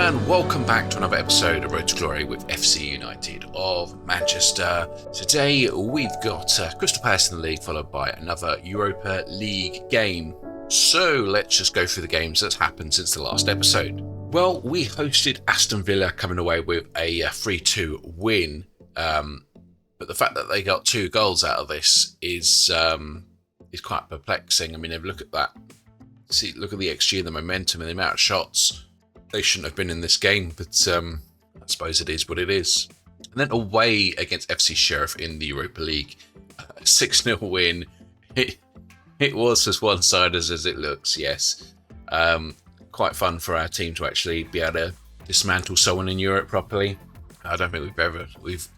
and welcome back to another episode of Road to Glory with FC United of Manchester. Today we've got Crystal Palace in the league, followed by another Europa League game. So let's just go through the games that's happened since the last episode. Well, we hosted Aston Villa, coming away with a 3-2 win. But the fact that they got 2 goals out of this is quite perplexing. I mean, if you look at that, look at the XG and the momentum and the amount of shots. They shouldn't have been in this game, but I suppose it is what it is. And then away against FC Sheriff in the Europa League, 6-0 win. It was as one-sided as it looks, yes. Quite fun for our team to actually be able to dismantle someone in Europe properly. I don't think we've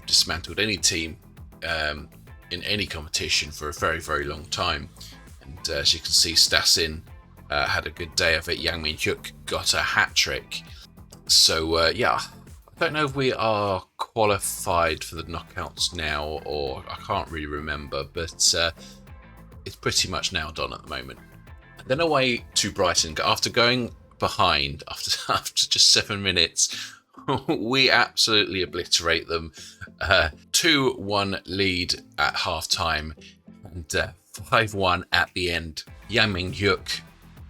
dismantled any team in any competition for a very, very long time. And as you can see, Stassin had a good day of it. Yang Min-hyuk got a hat-trick. So, I don't know if we are qualified for the knockouts now, or I can't really remember, but it's pretty much nailed on at the moment. And then away to Brighton. After going behind, after just 7 minutes, we absolutely obliterate them. 2-1 lead at half-time, and 5-1 at the end. Yang Min-hyuk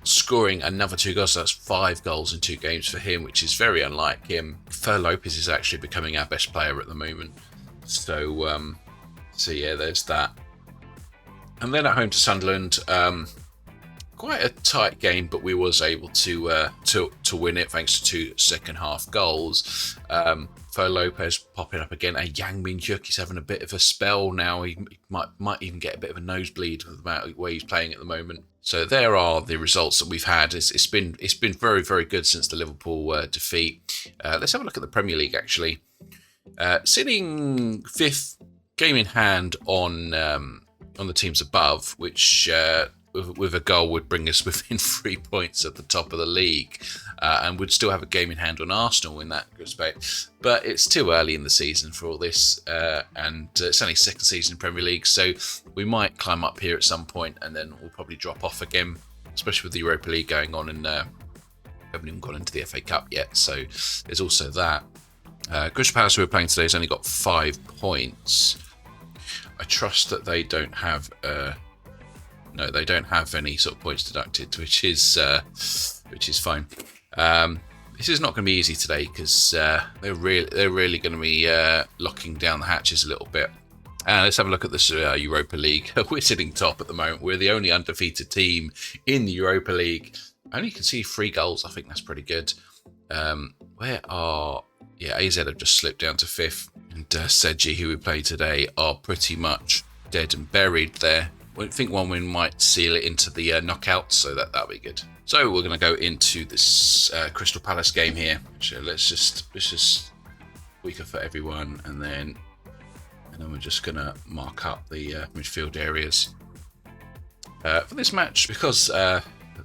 scoring another 2 goals. So that's 5 goals in 2 games for him, which is very unlike him. Fer Lopez is actually becoming our best player at the moment. So yeah, there's that. And then at home to Sunderland, quite a tight game, but we was able to win it thanks to 2 second half goals. Fer Lopez popping up again. Yang Min-hyuk is having a bit of a spell now. He might even get a bit of a nosebleed with the way he's playing at the moment. So there are the results that we've had. It's been very, very good since the Liverpool defeat. Let's have a look at the Premier League actually. Sitting 5th, game in hand on the teams above, which with a goal would bring us within 3 points at the top of the league, and would still have a game in hand on Arsenal in that respect. But it's too early in the season for all this, and it's only 2nd season in Premier League, so we might climb up here at some point, and then we'll probably drop off again, especially with the Europa League going on, and haven't even gone into the FA Cup yet. So there's also that. Crystal Palace, who we're playing today, has only got 5 points. I trust that they don't have. No, they don't have any sort of points deducted, which is fine. This is not going to be easy today because they're really going to be locking down the hatches a little bit. Let's have a look at this Europa League. We're sitting top at the moment. We're the only undefeated team in the Europa League. Only can see 3 goals. I think that's pretty good. AZ have just slipped down to 5th, and Celji, who we play today, are pretty much dead and buried there. I think one win might seal it into the knockouts, so that'll be good. So we're going to go into this Crystal Palace game here. So let's just weaker for everyone, and then we're just going to mark up the midfield areas for this match, because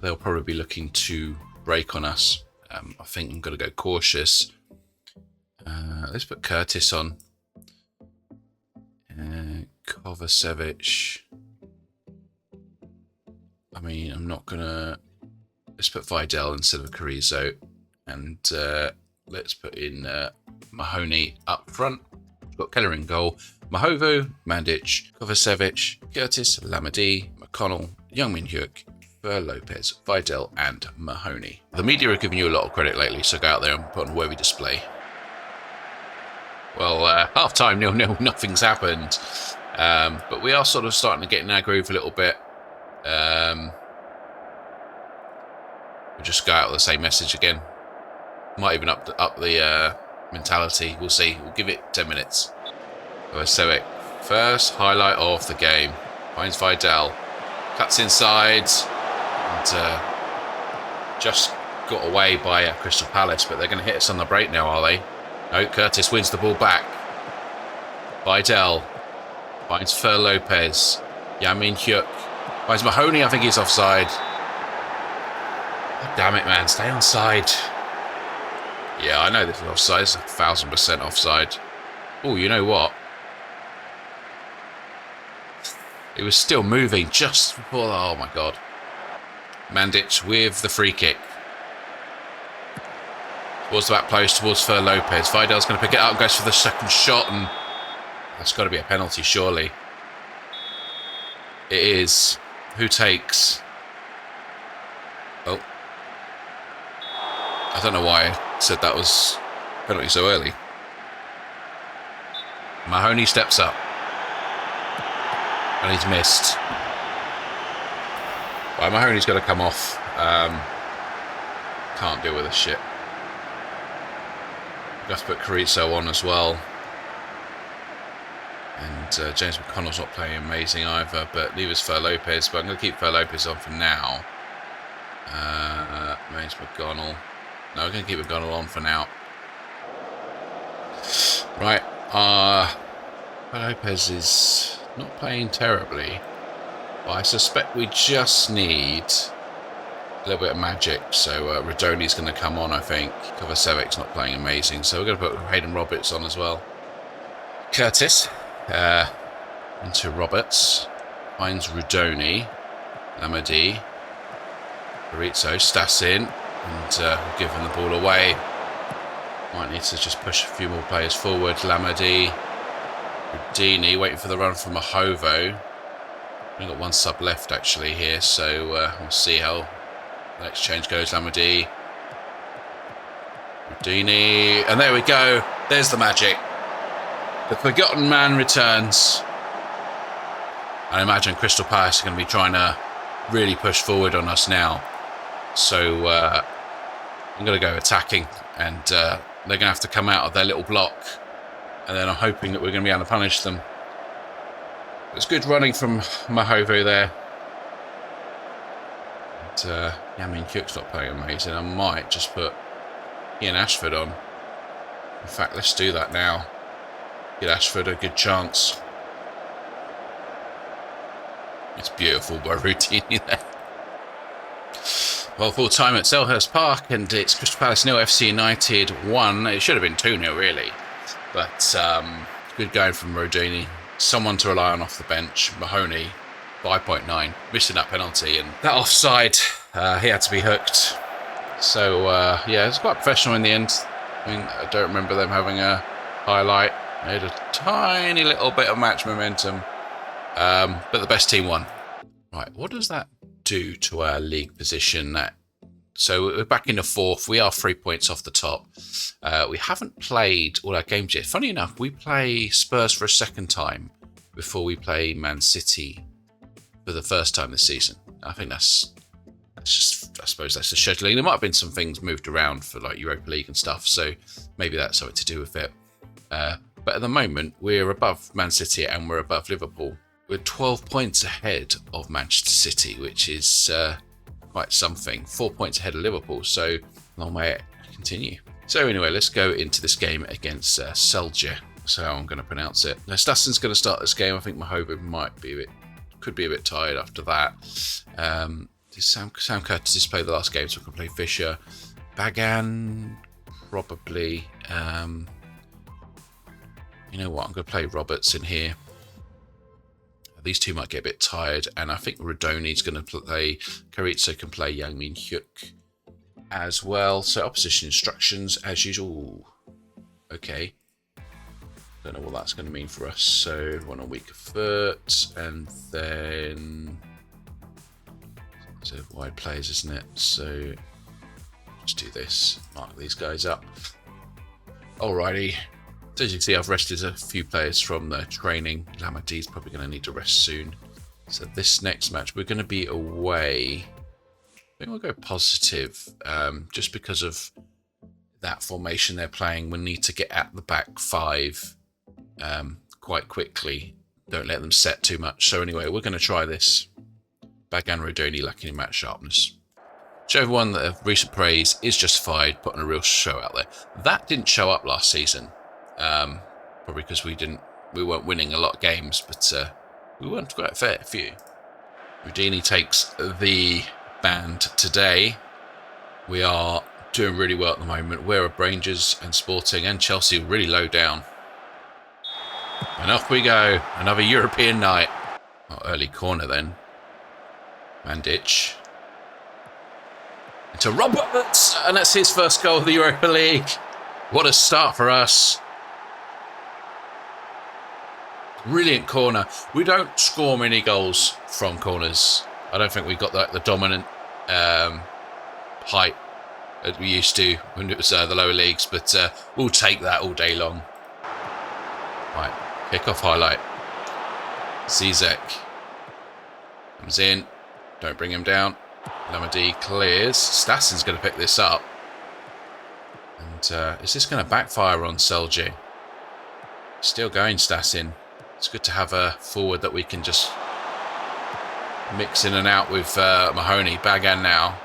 they'll probably be looking to break on us. I think I'm going to go cautious. Let's put Curtis on. Kovacevic. I mean, I'm not going to... Let's put Vidal instead of Carrizo. And let's put in Mahoney up front. We've got Keller in goal. Mahovo, Mandic, Kovacevic, Curtis, Lamadi, McConnell, Yang Min-hyuk, Fer Lopez, Vidal and Mahoney. The media are giving you a lot of credit lately, so go out there and put on worthy display. Well, half-time, 0-0, nothing's happened. But we are sort of starting to get in our groove a little bit. We'll just go out with the same message again. Might even up the mentality. We'll see. We'll give it 10 minutes. Kovacevic, first highlight of the game. Finds Vidal. Cuts inside. And just got away by Crystal Palace. But they're going to hit us on the break now, are they? No, Curtis wins the ball back. Vidal finds Fer Lopez. Yang Min-hyuk finds Mahoney. I think he's offside. Oh, damn it, man. Stay onside. Yeah, I know this is offside. It's 1,000% offside. Oh, you know what? It was still moving just before... Oh, my God. Mandic with the free kick. Towards the back post, towards Fer Lopez. Vidal's going to pick it up and goes for the second shot, and that's got to be a penalty, surely. It is. Who takes? Oh. I don't know why I said that was penalty so early. Mahoney steps up. And he's missed. Well, Mahoney's got to come off. Can't deal with this shit. We have to put Carrizo on as well. And James McConnell's not playing amazing either, but neither is Fer Lopez. But I'm going to keep Fer Lopez on for now. James McConnell. No, I'm going to keep McConnell on for now. Right. Fer Lopez is not playing terribly. But I suspect we just need a little bit of magic. So Radoni's going to come on, I think. Kovacevic's not playing amazing. So we're going to put Hayden Roberts on as well. Curtis. Into Roberts. Finds Radoni. Lamadi. Carrizo. Stas in. And giving the ball away. Might need to just push a few more players forward. Lamadi. Radini waiting for the run from Ahovo. We've got one sub left actually here, so we'll see how the next change goes. Lamadi. Radini. And there we go. There's the magic. The forgotten man returns. I imagine Crystal Palace are going to be trying to really push forward on us now. So I'm going to go attacking, and they're going to have to come out of their little block. And then I'm hoping that we're going to be able to punish them. It's good running from Mahovo there. And, Yamin Cook's not playing amazing. I might just put Ian Ashford on. In fact, let's do that now. Give Ashford a good chance. It's beautiful by Routini there. Well, full time at Selhurst Park, and it's Crystal Palace 0, FC United 1. It should have been 2-0 really. But good going from Rodini. Someone to rely on off the bench. Mahoney, 5.9. Missing that penalty, and that offside, he had to be hooked. So, yeah, it was quite professional in the end. I mean, I don't remember them having a highlight. They had a tiny little bit of match momentum. But the best team won. Right, what does that do to our league position? So we're back in the fourth. We are 3 points off the top. We haven't played all our games yet. Funny enough, we play Spurs for a second time before we play Man City for the first time this season. I think that's just, I suppose that's the scheduling. There might have been some things moved around for like Europa League and stuff, so maybe that's something to do with it. But at the moment, we're above Man City and we're above Liverpool. We're 12 points ahead of Manchester City, which is quite something. 4 points ahead of Liverpool, so long way to continue. So anyway, let's go into this game against Celji. That's how I'm going to pronounce it. Now, Stassen's going to start this game. I think Mahova could be a bit tired after that. Sam Curtis played the last game, so we can play Fisher. Bagan, probably. You know what? I'm going to play Roberts in here. These two might get a bit tired, and I think Radoni's going to play. Carrizo can play Yang Min Hyuk as well. So opposition instructions as usual. Okay. Don't know what that's going to mean for us. So one on weaker foot, and then so wide players, isn't it? So let's do this. Mark these guys up. Alrighty. So as you can see, I've rested a few players from the training. Lamadi's probably going to need to rest soon. So this next match, we're going to be away. I think we'll go positive, just because of that formation they're playing. We'll need to get at the back five quite quickly. Don't let them set too much. So anyway, we're going to try this. Bagan Rodoni lacking in match sharpness. Show everyone that recent praise is justified, putting a real show out there. That didn't show up last season. Probably because we weren't winning a lot of games, but we weren't quite fair a few. Houdini takes the band today. We are doing really well at the moment. We're at Rangers and Sporting and Chelsea really low down. And off we go. Another European night. Oh, early corner then. Mandic. Into Roberts, and that's his first goal of the Europa League. What a start for us. Brilliant corner. We don't score many goals from corners. I don't think we've got the dominant height that we used to when it was the lower leagues, but we'll take that all day long. Right, kick-off highlight. Zizek comes in. Don't bring him down. Lamadi clears. Stassin's going to pick this up. And is this going to backfire on Celji? Still going, Stassin. It's good to have a forward that we can just mix in and out with Mahoney. Bagan now.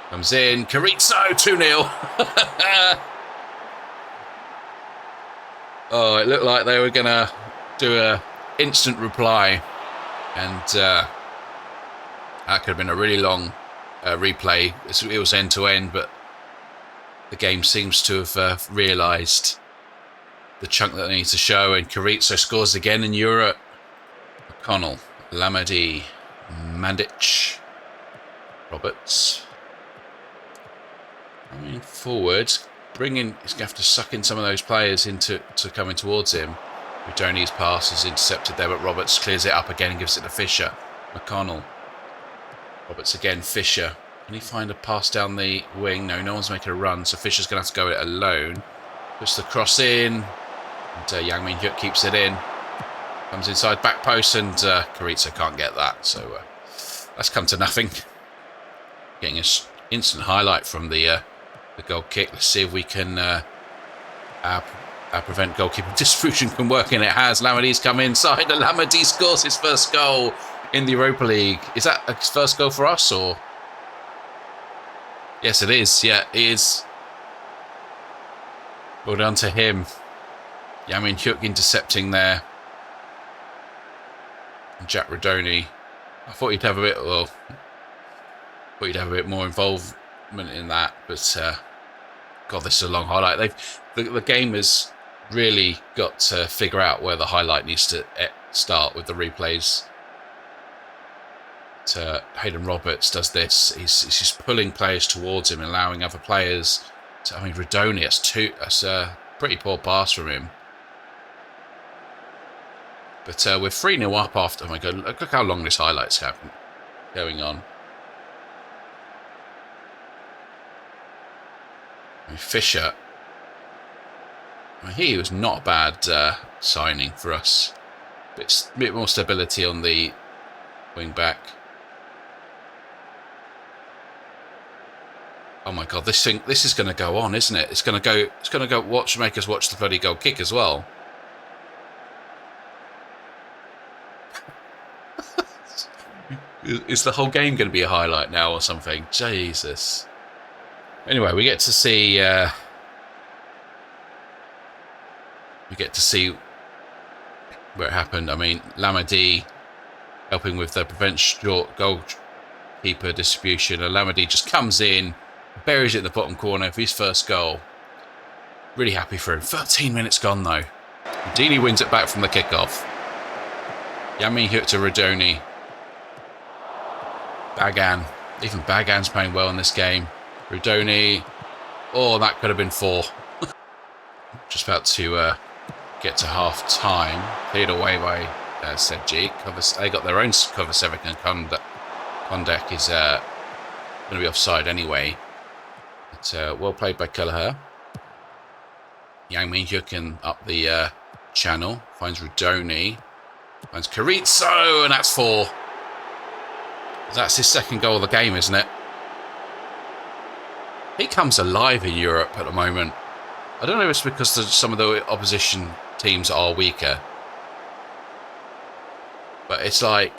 Comes in. Carrizo, 2-0. Oh, it looked like they were going to do a instant reply. And that could have been a really long replay. It was end-to-end, but the game seems to have realised the chunk that they need to show, and Carrizo scores again in Europe. O'Connell, Lamadi, Mandic, Roberts. Coming forward, he's going to have to suck in some of those players into coming towards him. Udoni's pass is intercepted there, but Roberts clears it up again and gives it to Fisher. McConnell. Roberts again, Fisher. Can he find a pass down the wing? No one's making a run, so Fisher's going to have to go it alone. Puts the cross in. And Yang Min Hyuk keeps it in. Comes inside back post, and Carrizo can't get that. So that's come to nothing. Getting an instant highlight from the goal kick. Let's see if we can our prevent goalkeeping distribution can work, and it has. Lamadi's come inside, and Lamadi scores his first goal in the Europa League. Is that his first goal for us, or? Yes, it is. Yeah, it is. Well done to him. Yang Min Hyuk intercepting there. And Jack Rodoni. I thought he'd have a bit. Well, thought he'd have a bit more involvement in that, but God, this is a long highlight. The game has really got to figure out where the highlight needs to start with the replays. Hayden Roberts does this. He's just pulling players towards him and allowing other players to. I mean, Rodoni, that's a pretty poor pass from him. But we're 3-0 up after. Oh my God, look how long this highlight's going on. I mean, Fisher. I mean, he was not a bad signing for us. Bit more stability on the wing back. Oh my God, this is going to go on, isn't it? It's going to go. Make us watch the bloody goal kick as well. Is the whole game going to be a highlight now or something? Jesus. Anyway, we get to see. Where it happened. I mean, Lamadi helping with the prevent short goalkeeper distribution, and Lamadi just comes in, buries it in the bottom corner for his first goal. Really happy for him. 13 minutes gone though. Dini wins it back from the kickoff. Yang Min Hyuk to Rodoni. Bagan. Even Bagan's playing well in this game. Rodoni. Oh, that could have been 4. Just about to get to half time. Cleared away by Celji. They got their own cover. Sevik and Kondek is going to be offside anyway. But well played by Kelleher. Yang Min Hyuk up the channel. Finds Rodoni. Finds Carrizo, and that's 4. That's his second goal of the game, isn't it? He comes alive in Europe at the moment. I don't know if it's because some of the opposition teams are weaker, but it's like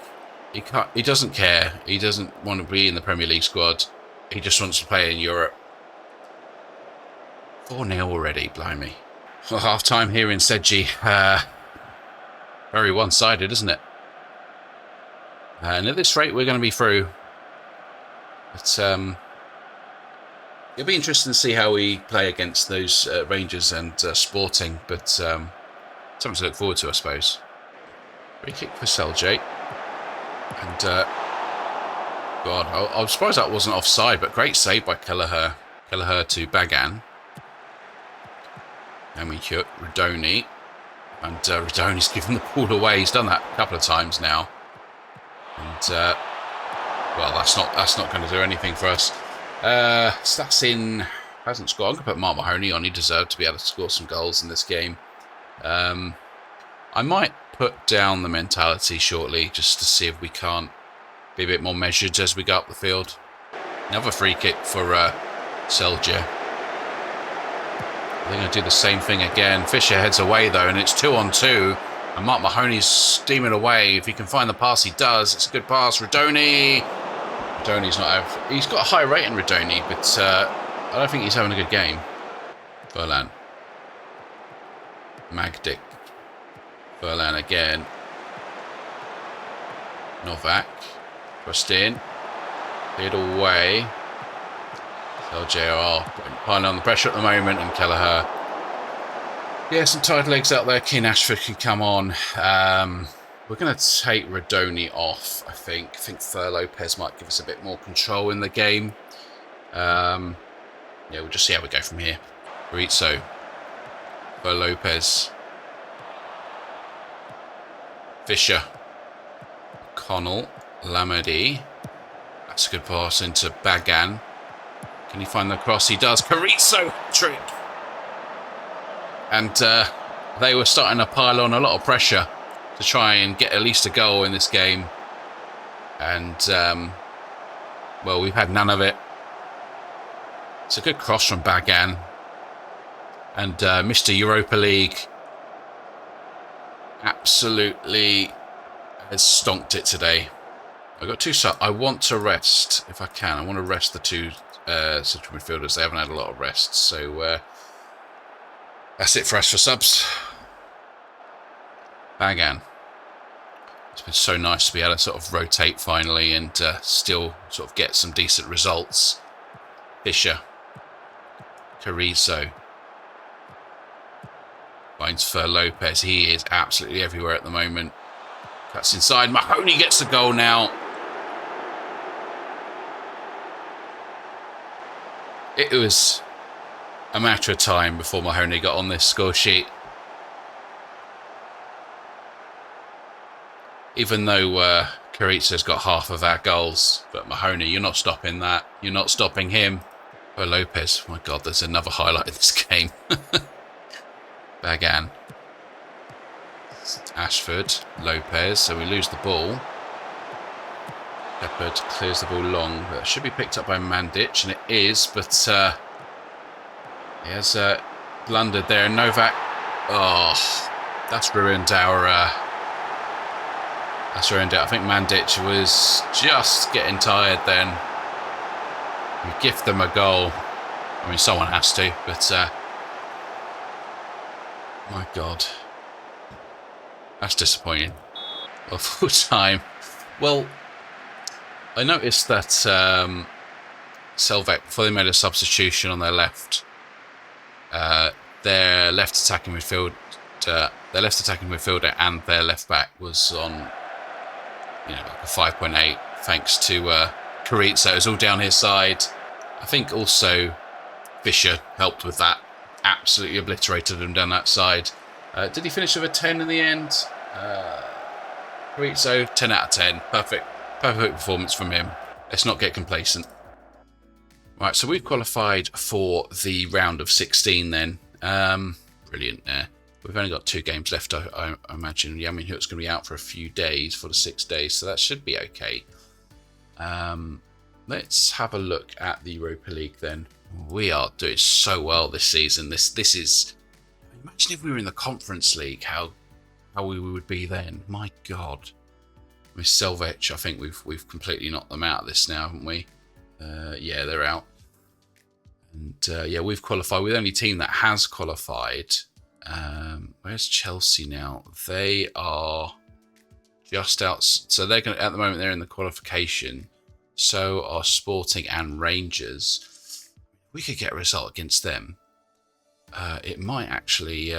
he doesn't care. He doesn't want to be in the Premier League squad. He just wants to play in Europe. 4-0 already, blimey. Well, half time here in Celji. Very one-sided, isn't it? And at this rate, we're going to be through. But it'll be interesting to see how we play against those Rangers and Sporting. But something to look forward to, I suppose. Free kick for Celji. And God, I was surprised that wasn't offside, but great save by Kelleher. Kelleher to Bagan. And we hit Rodoni. And Rodoni's given the ball away. He's done that a couple of times now. And, well, that's not going to do anything for us. Stassin hasn't scored. I'm going to put Mark Mahoney on. He deserved to be able to score some goals in this game. I might put down the mentality shortly just to see if we can't be a bit more measured as we go up the field. Another free kick for Celji. They're going to do the same thing again. Fisher heads away though, and it's 2-on-2. And Mark Mahoney's steaming away. If he can find the pass, he does. It's a good pass. Rodoni's not out. He's got a high rating, Rodoni, but I don't think he's having a good game. Furlan. Magdic. Furlan again. Novak. Crossed in. Cleared away. LJR piling on the pressure at the moment, and Kelleher. Yeah, some tight legs out there. Keane Ashford can come on. We're going to take Rodoni off, I think. I think Fer Lopez might give us a bit more control in the game. Yeah, we'll just see how we go from here. Rizzo. Fer Lopez. Fisher. Connell. Lamadi. That's a good pass into Bagan. Can he find the cross? He does. Carrizo trick. And they were starting to pile on a lot of pressure to try and get at least a goal in this game. And, well, we've had none of it. It's a good cross from Bagan. And Mr. Europa League absolutely has stonked it today. I've got two subs. I want to rest, if I can. I want to rest the two central midfielders. They haven't had a lot of rest. So that's it for us for subs. Bagan. It's been so nice to be able to sort of rotate finally and still sort of get some decent results. Fisher. Carrizo. Finds Fer Lopez. He is absolutely everywhere at the moment. Cuts inside. Mahoney gets the goal now. It was a matter of time before Mahoney got on this score sheet. Even though Carrizo's got half of our goals. But Mahoney, you're not stopping that. You're not stopping him. Oh, Lopez. My God, there's another highlight of this game. Bagan. Ashford. Lopez. So we lose the ball. Shepard clears the ball long. That should be picked up by Mandic, and it is, but he has blundered there. Novak. Oh, that's ruined our... That's ruined it. I think Mandic was just getting tired then. We gift them a goal. I mean, someone has to, but my God, that's disappointing. Well, full time. Well, I noticed that Selvek, before they made a substitution on their left attacking midfielder and their left back was on, like a 5.8, thanks to Carrizo. It was all down his side. I think also Fisher helped with that. Absolutely obliterated him down that side. Did he finish with a 10 in the end? Carrizo, 10 out of 10. Perfect performance from him. Let's not get complacent. Right, so we've qualified for the round of 16 then. Brilliant there. We've only got 2 games left, I imagine. Yamin Hook's going to be out for a few days, for the 6 days, so that should be okay. Let's have a look at the Europa League then. We are doing so well this season. This is... Imagine if we were in the Conference League, how we would be then. My God. Miss Selvich, I think we've completely knocked them out of this now, haven't we? Yeah, they're out. And yeah, we've qualified. We're the only team that has qualified. Where's Chelsea now? They are just out. So they're going at the moment they're in the qualification. So are Sporting and Rangers. We could get a result against them. It might actually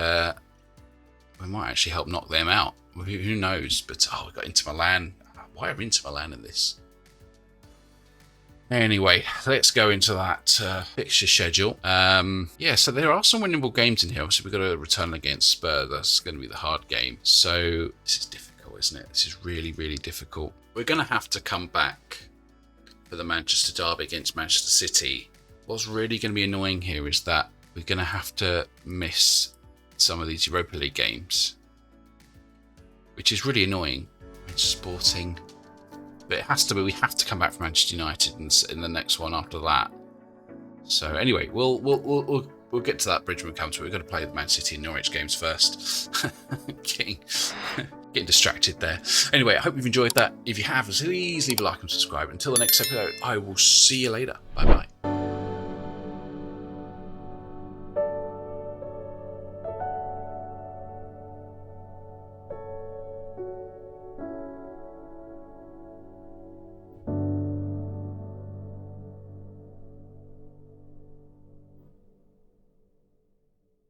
we might actually help knock them out. Who knows? But we've got Inter Milan. Why are Inter Milan in this? Anyway, let's go into that fixture schedule. Yeah, so there are some winnable games in here. Obviously, we've got to return against Spurs. That's going to be the hard game. So this is difficult, isn't it? This is really, really difficult. We're going to have to come back for the Manchester derby against Manchester City. What's really going to be annoying here is that we're going to have to miss some of these Europa League games, which is really annoying. Sporting, but it has to be. We have to come back from Manchester United in the next one after that. So anyway, we'll get to that bridge when we come to it. We've got to play the Man City and Norwich games first. getting distracted there. Anyway, I hope you've enjoyed that. If you have, please leave a like and subscribe. Until the next episode, I will see you later. Bye bye.